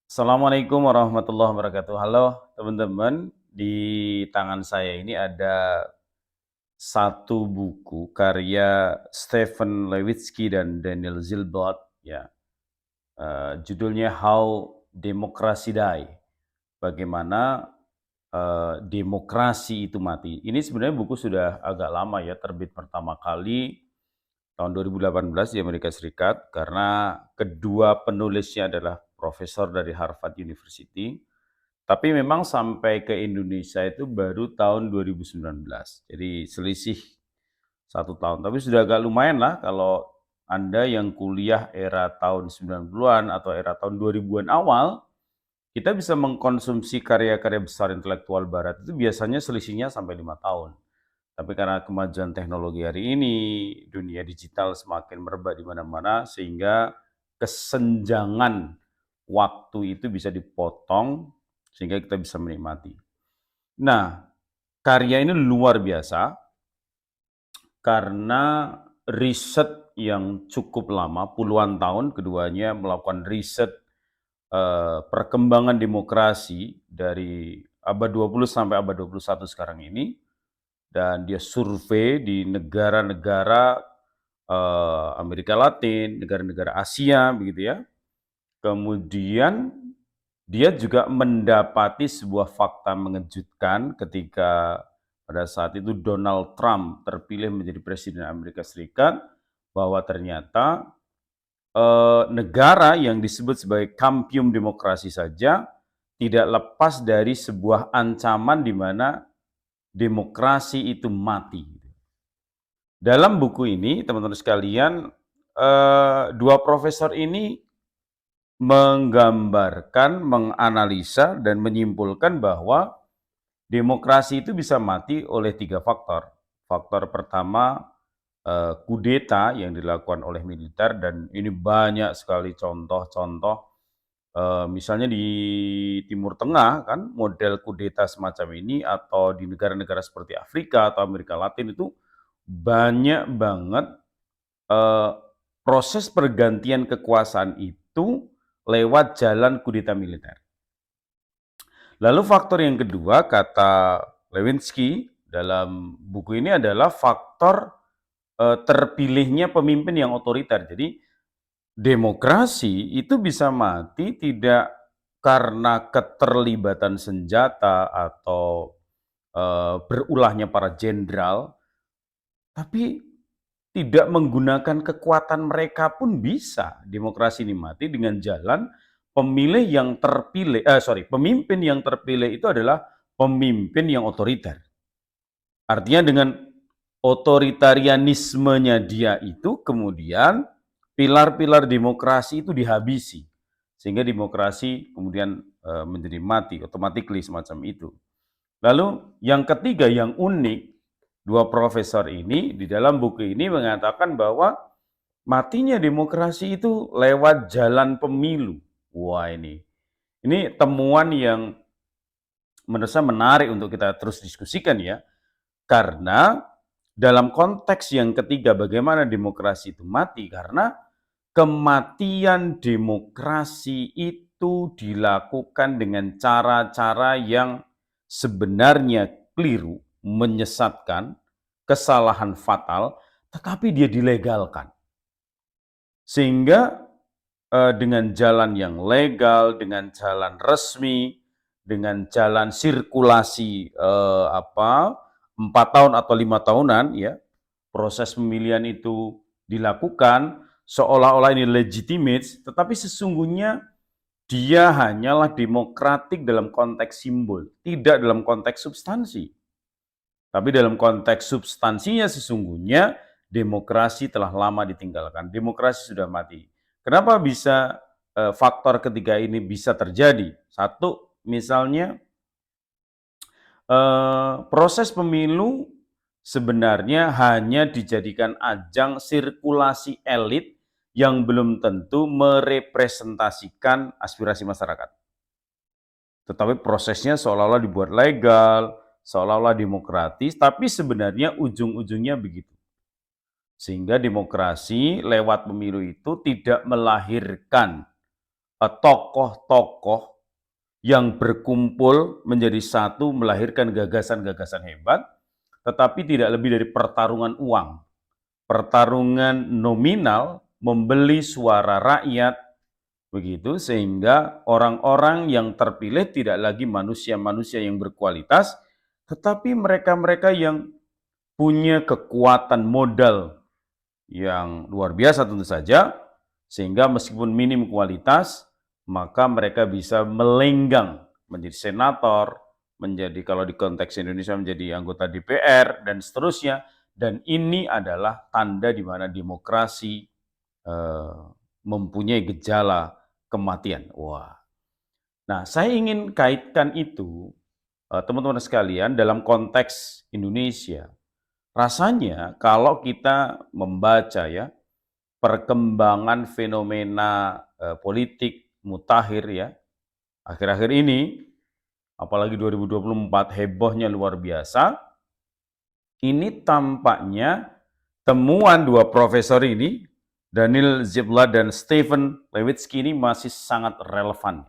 Assalamualaikum warahmatullahi wabarakatuh. Halo teman-teman, di tangan saya ini ada satu buku karya Stephen Levitsky dan Daniel Zilbert, ya. Judulnya How Democracy Die. Bagaimana demokrasi itu mati. Ini sebenarnya buku sudah agak lama ya, terbit pertama kali tahun 2018 di Amerika Serikat karena kedua penulisnya adalah profesor dari Harvard University. Tapi memang sampai ke Indonesia itu baru tahun 2019. Jadi selisih 1 tahun. Tapi sudah agak lumayan lah kalau Anda yang kuliah era tahun 90-an atau era tahun 2000-an awal, kita bisa mengkonsumsi karya-karya besar intelektual barat itu biasanya selisihnya sampai 5 tahun. Tapi karena kemajuan teknologi hari ini, dunia digital semakin merebak di mana-mana sehingga kesenjangan waktu itu bisa dipotong sehingga kita bisa menikmati. Nah, karya ini luar biasa karena riset yang cukup lama, puluhan tahun, keduanya melakukan riset perkembangan demokrasi dari abad 20 sampai abad 21 sekarang ini, dan dia survei di negara-negara Amerika Latin, negara-negara Asia, begitu ya. Kemudian dia juga mendapati sebuah fakta mengejutkan ketika pada saat itu Donald Trump terpilih menjadi presiden Amerika Serikat, bahwa ternyata negara yang disebut sebagai kampium demokrasi saja tidak lepas dari sebuah ancaman di mana demokrasi itu mati. Dalam buku ini, teman-teman sekalian, dua profesor ini menggambarkan, menganalisa, dan menyimpulkan bahwa demokrasi itu bisa mati oleh 3 faktor. Faktor pertama, kudeta yang dilakukan oleh militer, dan ini banyak sekali contoh-contoh. Misalnya di Timur Tengah kan model kudeta semacam ini, atau di negara-negara seperti Afrika atau Amerika Latin itu banyak banget proses pergantian kekuasaan itu lewat jalan kudeta militer. Lalu faktor yang kedua, kata Lewinsky dalam buku ini, adalah faktor terpilihnya pemimpin yang otoriter. Jadi demokrasi itu bisa mati tidak karena keterlibatan senjata atau berulahnya para jenderal, tapi tidak menggunakan kekuatan mereka pun bisa demokrasi ini mati dengan jalan pemimpin yang terpilih itu adalah pemimpin yang otoriter. Artinya dengan otoritarianismenya dia itu kemudian pilar-pilar demokrasi itu dihabisi, sehingga demokrasi kemudian menjadi mati, automatically semacam itu. Lalu yang ketiga yang unik, dua profesor ini di dalam buku ini mengatakan bahwa matinya demokrasi itu lewat jalan pemilu. Wah, ini temuan yang menurut saya menarik untuk kita terus diskusikan ya. Karena dalam konteks yang ketiga, bagaimana demokrasi itu mati? Karena kematian demokrasi itu dilakukan dengan cara-cara yang sebenarnya keliru, menyesatkan, kesalahan fatal, tetapi dia dilegalkan. Sehingga dengan jalan yang legal, dengan jalan resmi, dengan jalan sirkulasi 4 tahun atau 5 tahunan, ya, proses pemilihan itu dilakukan seolah-olah ini legitimate, tetapi sesungguhnya dia hanyalah demokratik dalam konteks simbol, tidak dalam konteks substansi. Tapi dalam konteks substansinya sesungguhnya demokrasi telah lama ditinggalkan, demokrasi sudah mati. Kenapa bisa faktor ketiga ini bisa terjadi? Satu, misalnya proses pemilu sebenarnya hanya dijadikan ajang sirkulasi elit yang belum tentu merepresentasikan aspirasi masyarakat. Tetapi prosesnya seolah-olah dibuat legal, seolah-olah demokratis, tapi sebenarnya ujung-ujungnya begitu. Sehingga demokrasi lewat pemilu itu tidak melahirkan tokoh-tokoh yang berkumpul menjadi satu melahirkan gagasan-gagasan hebat, tetapi tidak lebih dari pertarungan uang, pertarungan nominal membeli suara rakyat, begitu, sehingga orang-orang yang terpilih tidak lagi manusia-manusia yang berkualitas, tetapi mereka-mereka yang punya kekuatan modal yang luar biasa tentu saja, sehingga meskipun minim kualitas, maka mereka bisa melenggang menjadi senator, menjadi kalau di konteks Indonesia menjadi anggota DPR, dan seterusnya. Dan ini adalah tanda di mana demokrasi mempunyai gejala kematian. Wah. Nah, saya ingin kaitkan itu, teman-teman sekalian, dalam konteks Indonesia. Rasanya kalau kita membaca ya perkembangan fenomena politik mutakhir ya akhir-akhir ini, apalagi 2024 hebohnya luar biasa. Ini tampaknya temuan dua profesor ini, Daniel Ziblatt dan Stephen Levitsky, ini masih sangat relevan.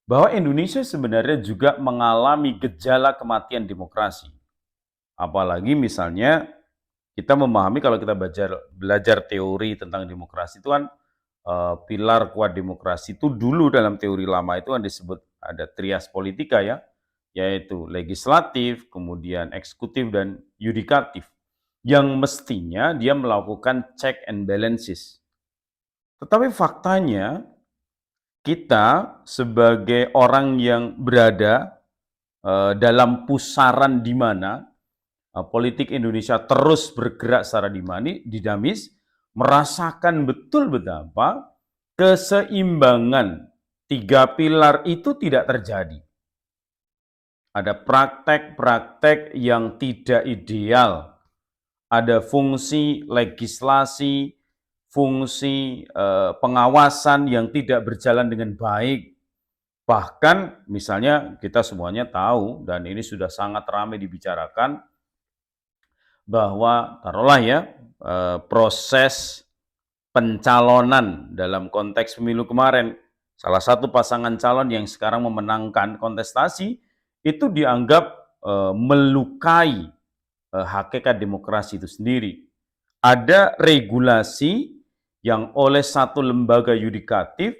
Bahwa Indonesia sebenarnya juga mengalami gejala kematian demokrasi. Apalagi misalnya kita memahami kalau kita belajar teori tentang demokrasi itu kan pilar kuat demokrasi itu dulu dalam teori lama itu kan disebut ada trias politika ya, yaitu legislatif, kemudian eksekutif dan yudikatif, yang mestinya dia melakukan check and balances. Tetapi faktanya kita sebagai orang yang berada dalam pusaran di mana politik Indonesia terus bergerak secara dinamis, merasakan betul betapa keseimbangan tiga pilar itu tidak terjadi. Ada praktek-praktek yang tidak ideal, ada fungsi legislasi, fungsi pengawasan yang tidak berjalan dengan baik. Bahkan misalnya kita semuanya tahu, dan ini sudah sangat ramai dibicarakan, bahwa taruhlah ya proses pencalonan dalam konteks pemilu kemarin, salah satu pasangan calon yang sekarang memenangkan kontestasi itu dianggap melukai hakikat demokrasi itu sendiri. Ada regulasi yang oleh satu lembaga yudikatif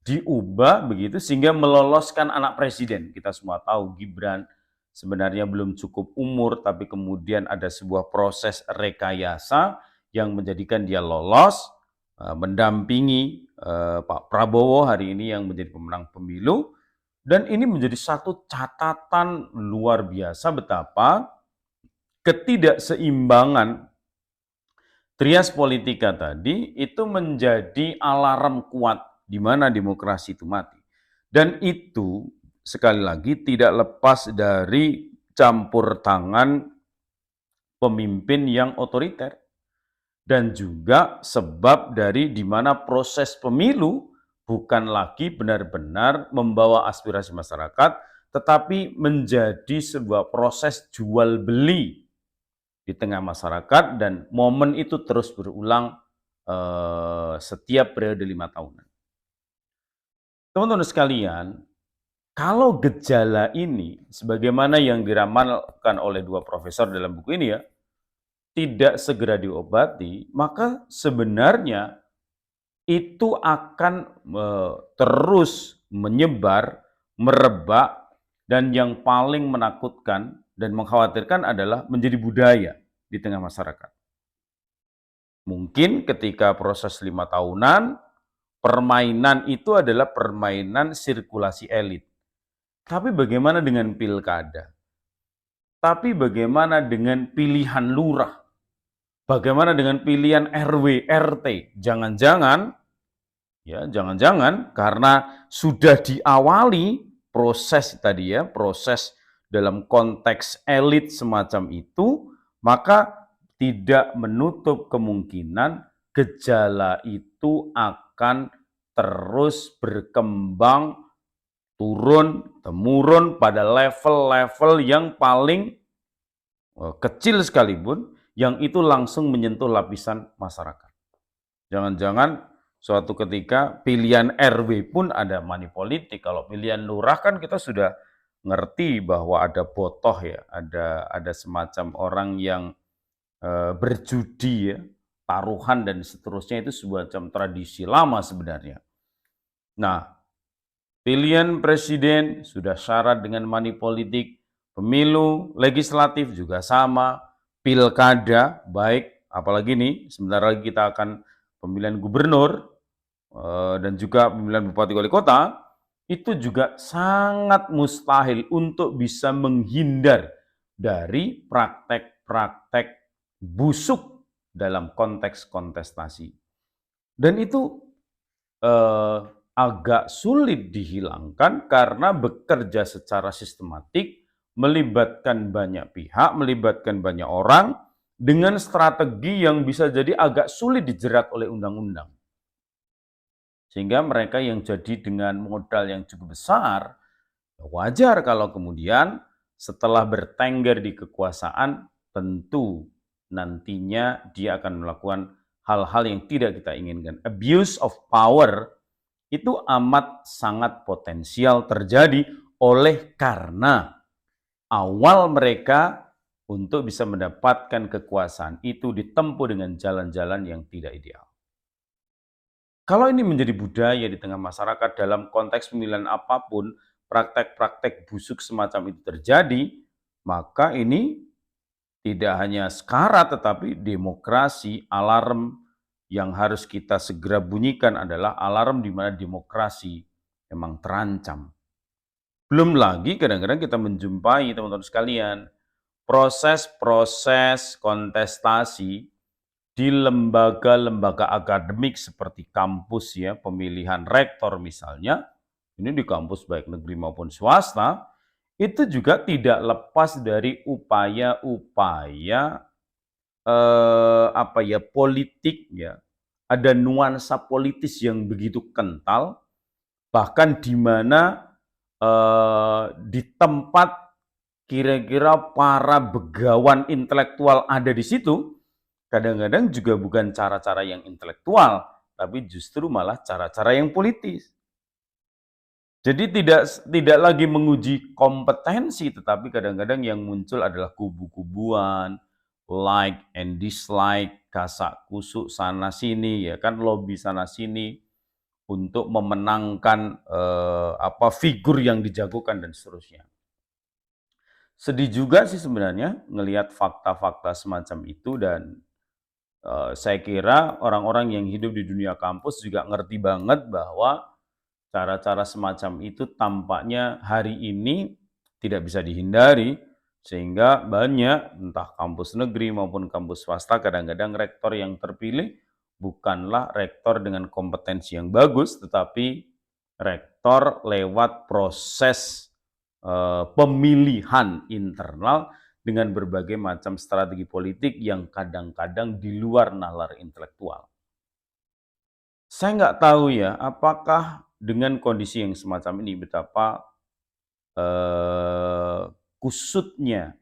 diubah begitu sehingga meloloskan anak presiden. Kita semua tahu Gibran sebenarnya belum cukup umur, tapi kemudian ada sebuah proses rekayasa yang menjadikan dia lolos, mendampingi Pak Prabowo hari ini yang menjadi pemenang pemilu. Dan ini menjadi satu catatan luar biasa betapa ketidakseimbangan trias politika tadi itu menjadi alarm kuat di mana demokrasi itu mati. Dan itu sekali lagi tidak lepas dari campur tangan pemimpin yang otoriter. Dan juga sebab dari di mana proses pemilu bukan lagi benar-benar membawa aspirasi masyarakat, tetapi menjadi sebuah proses jual beli di tengah masyarakat, dan momen itu terus berulang setiap periode 5 tahunan. Teman-teman sekalian, kalau gejala ini, sebagaimana yang diramalkan oleh dua profesor dalam buku ini ya, tidak segera diobati, maka sebenarnya itu akan terus menyebar, merebak, dan yang paling menakutkan dan mengkhawatirkan adalah menjadi budaya di tengah masyarakat. Mungkin ketika proses 5 tahunan, permainan itu adalah permainan sirkulasi elit. Tapi bagaimana dengan pilkada? Tapi bagaimana dengan pilihan lurah? Bagaimana dengan pilihan RW, RT? Jangan-jangan karena sudah diawali proses tadi ya, proses dalam konteks elit semacam itu, maka tidak menutup kemungkinan gejala itu akan terus berkembang turun-temurun pada level-level yang paling kecil sekalipun, yang itu langsung menyentuh lapisan masyarakat. Jangan-jangan suatu ketika pilihan RW pun ada money politik. Kalau pilihan lurah kan kita sudah ngerti bahwa ada botoh ya, ada semacam orang yang berjudi ya, taruhan dan seterusnya itu semacam tradisi lama sebenarnya. Nah, pilihan presiden sudah syarat dengan money politik, pemilu legislatif juga sama, pilkada baik, apalagi nih sebentar lagi kita akan pemilihan gubernur dan juga pemilihan bupati wali kota, itu juga sangat mustahil untuk bisa menghindar dari praktek-praktek busuk dalam konteks kontestasi. Dan itu agak sulit dihilangkan karena bekerja secara sistematik, melibatkan banyak pihak, melibatkan banyak orang, dengan strategi yang bisa jadi agak sulit dijerat oleh undang-undang. Sehingga mereka yang jadi dengan modal yang cukup besar, wajar kalau kemudian setelah bertengger di kekuasaan, tentu nantinya dia akan melakukan hal-hal yang tidak kita inginkan. Abuse of power itu amat sangat potensial terjadi oleh karena awal mereka untuk bisa mendapatkan kekuasaan itu ditempuh dengan jalan-jalan yang tidak ideal. Kalau ini menjadi budaya di tengah masyarakat dalam konteks pemilihan apapun, praktek-praktek busuk semacam itu terjadi, maka ini tidak hanya sekarat tetapi demokrasi, alarm yang harus kita segera bunyikan adalah alarm di mana demokrasi memang terancam. Belum lagi kadang-kadang kita menjumpai teman-teman sekalian, proses-proses kontestasi di lembaga-lembaga akademik seperti kampus ya, pemilihan rektor misalnya, ini di kampus baik negeri maupun swasta, itu juga tidak lepas dari upaya-upaya politik ya. Ada nuansa politis yang begitu kental, bahkan di mana di tempat kira-kira para begawan intelektual ada di situ, kadang-kadang juga bukan cara-cara yang intelektual, tapi justru malah cara-cara yang politis. Jadi tidak lagi menguji kompetensi, tetapi kadang-kadang yang muncul adalah kubu-kubuan, like and dislike, kasak kusuk sana sini, ya kan, lobby sana sini untuk memenangkan figur yang dijagokan dan seterusnya. Sedih juga sih sebenarnya ngelihat fakta-fakta semacam itu dan saya kira orang-orang yang hidup di dunia kampus juga ngerti banget bahwa cara-cara semacam itu tampaknya hari ini tidak bisa dihindari, sehingga banyak entah kampus negeri maupun kampus swasta kadang-kadang rektor yang terpilih bukanlah rektor dengan kompetensi yang bagus, tetapi rektor lewat proses pemilihan internal dengan berbagai macam strategi politik yang kadang-kadang di luar nalar intelektual. Saya nggak tahu ya, apakah dengan kondisi yang semacam ini betapa kusutnya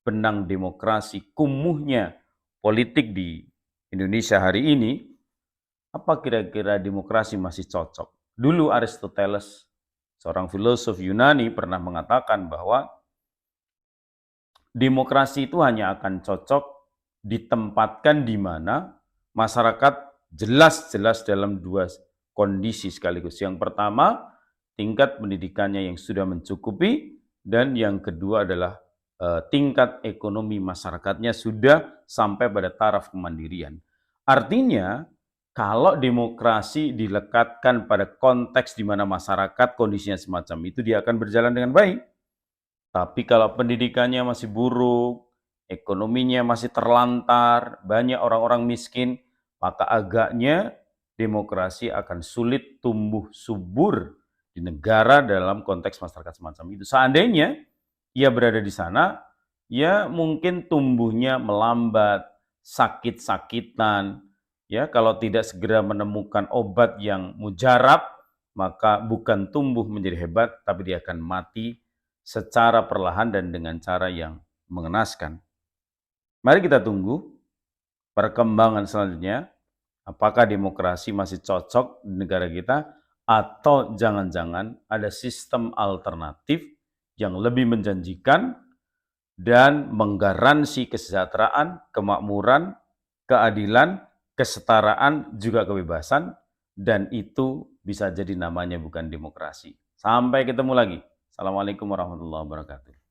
benang demokrasi, kumuhnya politik di Indonesia hari ini, apa kira-kira demokrasi masih cocok? Dulu Aristoteles, seorang filosof Yunani, pernah mengatakan bahwa demokrasi itu hanya akan cocok ditempatkan di mana masyarakat jelas-jelas dalam dua kondisi sekaligus. Yang pertama, tingkat pendidikannya yang sudah mencukupi, dan yang kedua adalah tingkat ekonomi masyarakatnya sudah sampai pada taraf kemandirian. Artinya, kalau demokrasi dilekatkan pada konteks di mana masyarakat kondisinya semacam itu, dia akan berjalan dengan baik. Tapi kalau pendidikannya masih buruk, ekonominya masih terlantar, banyak orang-orang miskin, maka agaknya demokrasi akan sulit tumbuh subur di negara dalam konteks masyarakat semacam itu. Seandainya ia berada di sana, ya mungkin tumbuhnya melambat, sakit-sakitan, ya kalau tidak segera menemukan obat yang mujarab, maka bukan tumbuh menjadi hebat, tapi dia akan mati secara perlahan dan dengan cara yang mengenaskan. Mari kita tunggu perkembangan selanjutnya. Apakah demokrasi masih cocok di negara kita atau jangan-jangan ada sistem alternatif yang lebih menjanjikan dan menggaransi kesejahteraan, kemakmuran, keadilan, kesetaraan, juga kebebasan, dan itu bisa jadi namanya bukan demokrasi. Sampai ketemu lagi. Assalamualaikum warahmatullahi wabarakatuh.